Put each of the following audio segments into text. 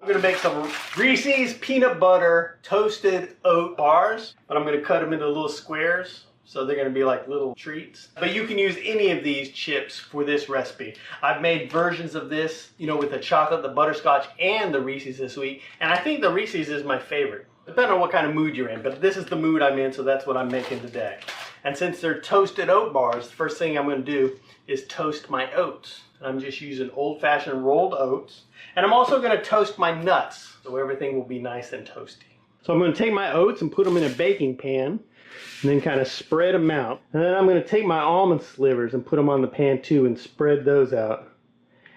I'm gonna make some Reese's peanut butter toasted oat bars, but I'm gonna cut them into little squares. So they're gonna be like little treats. But you can use any of these chips for this recipe. I've made versions of this, you know, with the chocolate, the butterscotch, and the Reese's this week. And I think the Reese's is my favorite, depending on what kind of mood you're in. But this is the mood I'm in, so that's what I'm making today. And since they're toasted oat bars, the first thing I'm gonna do is toast my oats. And I'm just using old-fashioned rolled oats. And I'm also gonna toast my nuts, so everything will be nice and toasty. So I'm gonna take my oats and put them in a baking pan, and then kind of spread them out. And then I'm going to take my almond slivers and put them on the pan too and spread those out.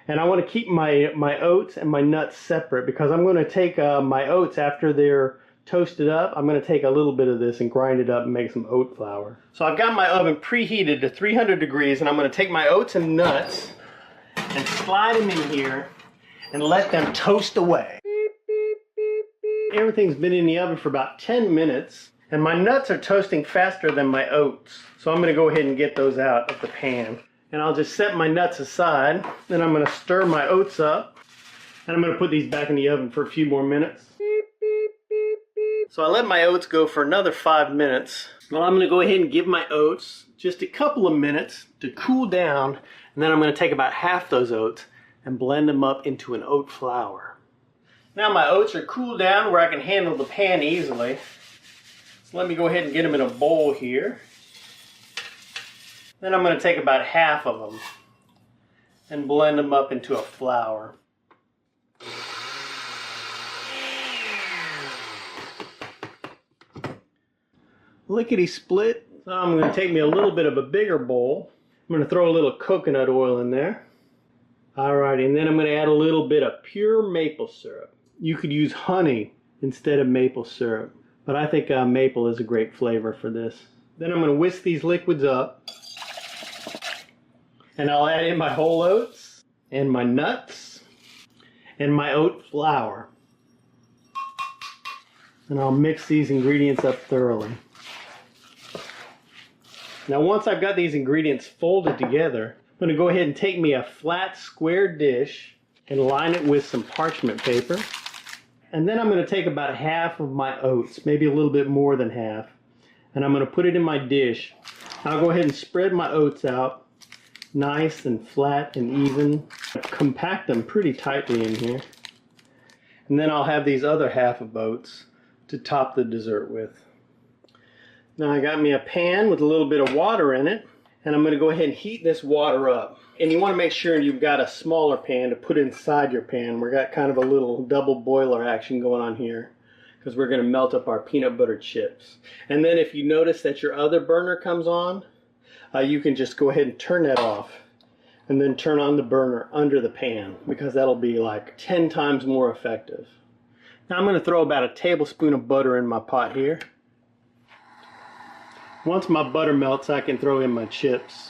And I want to keep my oats and my nuts separate because I'm going to take my oats after they're toasted up. I'm going to take a little bit of this and grind it up and make some oat flour. So I've got my oven preheated to 300 degrees, and I'm going to take my oats and nuts and slide them in here and let them toast away. Everything's been in the oven for about 10 minutes. And my nuts are toasting faster than my oats. So I'm going to go ahead and get those out of the pan. And I'll just set my nuts aside. Then I'm going to stir my oats up. And I'm going to put these back in the oven for a few more minutes. So I let my oats go for another 5 minutes. Well, I'm going to go ahead and give my oats just a couple of minutes to cool down. And then I'm going to take about half those oats and blend them up into an oat flour. Now my oats are cooled down where I can handle the pan easily. Let me go ahead and get them in a bowl here. Then I'm going to take about half of them and blend them up into a flour. Lickety split. So I'm going to take me a little bit of a bigger bowl. I'm going to throw a little coconut oil in there. Alrighty, and then I'm going to add a little bit of pure maple syrup. You could use honey instead of maple syrup. But I think maple is a great flavor for this. Then I'm going to whisk these liquids up. And I'll add in my whole oats and my nuts and my oat flour. And I'll mix these ingredients up thoroughly. Now once I've got these ingredients folded together, I'm going to go ahead and take me a flat square dish and line it with some parchment paper. And then I'm going to take about half of my oats, maybe a little bit more than half, and I'm going to put it in my dish. I'll go ahead and spread my oats out nice and flat and even. Compact them pretty tightly in here. And then I'll have these other half of oats to top the dessert with. Now I got me a pan with a little bit of water in it, and I'm going to go ahead and heat this water up. And you want to make sure you've got a smaller pan to put inside your pan. We've got kind of a little double boiler action going on here because we're going to melt up our peanut butter chips. And then if you notice that your other burner comes on, you can just go ahead and turn that off and then turn on the burner under the pan because that'll be like 10 times more effective. Now I'm going to throw about a tablespoon of butter in my pot here. Once my butter melts, I can throw in my chips.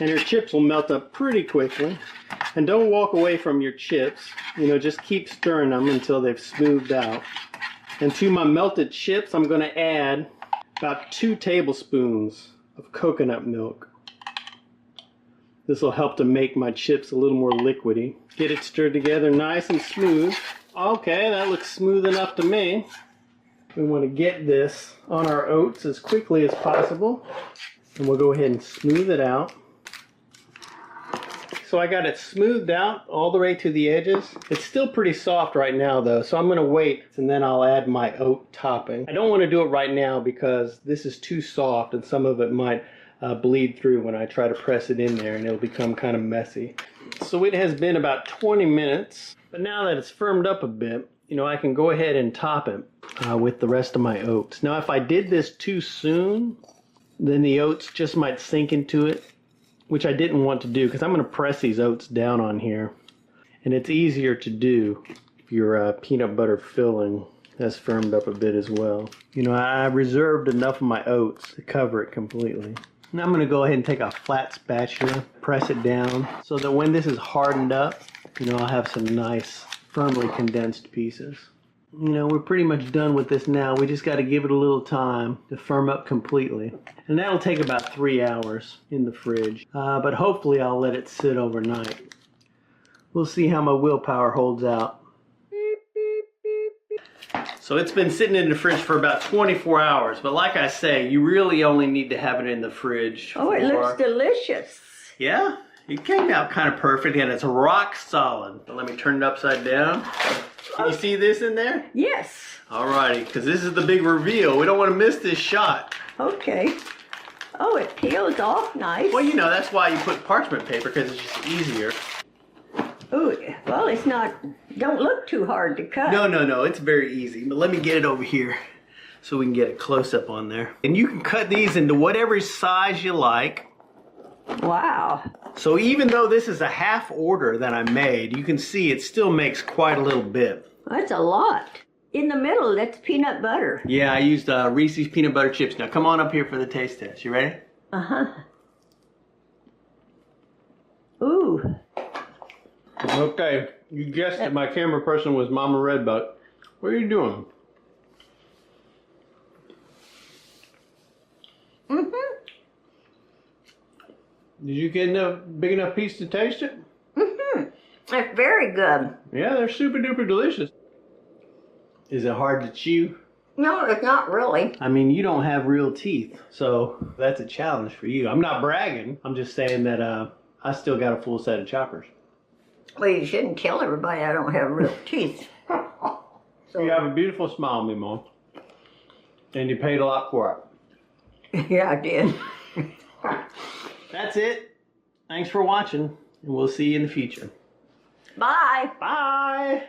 And your chips will melt up pretty quickly. And don't walk away from your chips. You know, just keep stirring them until they've smoothed out. And to my melted chips, I'm going to add about 2 tablespoons of coconut milk. This will help to make my chips a little more liquidy. Get it stirred together nice and smooth. Okay, that looks smooth enough to me. We want to get this on our oats as quickly as possible. And we'll go ahead and smooth it out. So I got it smoothed out all the way to the edges. It's still pretty soft right now though, so I'm going to wait and then I'll add my oat topping. I don't want to do it right now because this is too soft and some of it might bleed through when I try to press it in there and it'll become kind of messy. So it has been about 20 minutes, but now that it's firmed up a bit, you know, I can go ahead and top it with the rest of my oats. Now if I did this too soon, then the oats just might sink into it, which I didn't want to do because I'm going to press these oats down on here. And it's easier to do if your peanut butter filling has firmed up a bit as well. You know, I reserved enough of my oats to cover it completely. Now I'm going to go ahead and take a flat spatula, press it down so that when this is hardened up, you know, I'll have some nice firmly condensed pieces. You know, we're pretty much done with this now. We just got to give it a little time to firm up completely. And that'll take about 3 hours in the fridge. But hopefully I'll let it sit overnight. We'll see how my willpower holds out. So it's been sitting in the fridge for about 24 hours. But like I say, you really only need to have it in the fridge. Oh, it looks delicious. Yeah, it came out kind of perfect and it's rock solid. But let me turn it upside down. Can you see this in there? Yes. Alrighty, because this is the big reveal. We don't want to miss this shot. Okay. Oh, it peels off nice. Well, you know, that's why you put parchment paper, because it's just easier. Ooh, well, it's not, don't look too hard to cut. No, it's very easy. But let me get it over here so we can get a close-up on there. And you can cut these into whatever size you like. Wow. So even though this is a half order that I made, you can see it still makes quite a little bit. That's a lot. In the middle, that's peanut butter. Yeah, I used Reese's peanut butter chips. Now come on up here for the taste test. You ready? Uh-huh. Ooh. Okay, you guessed it. My camera person was Mama Redbuck. What are you doing? Mm-hmm. Did you get enough big enough piece to taste it? Mm-hmm. It's very good. Yeah, they're super duper delicious. Is it hard to chew? No, it's not really. I mean, you don't have real teeth, so that's a challenge for you. I'm not bragging. I'm just saying that I still got a full set of choppers. Well, you shouldn't tell everybody I don't have real teeth. So. You have a beautiful smile, me mom. And you paid a lot for it. Yeah, I did. That's it. Thanks for watching, and we'll see you in the future. Bye. Bye.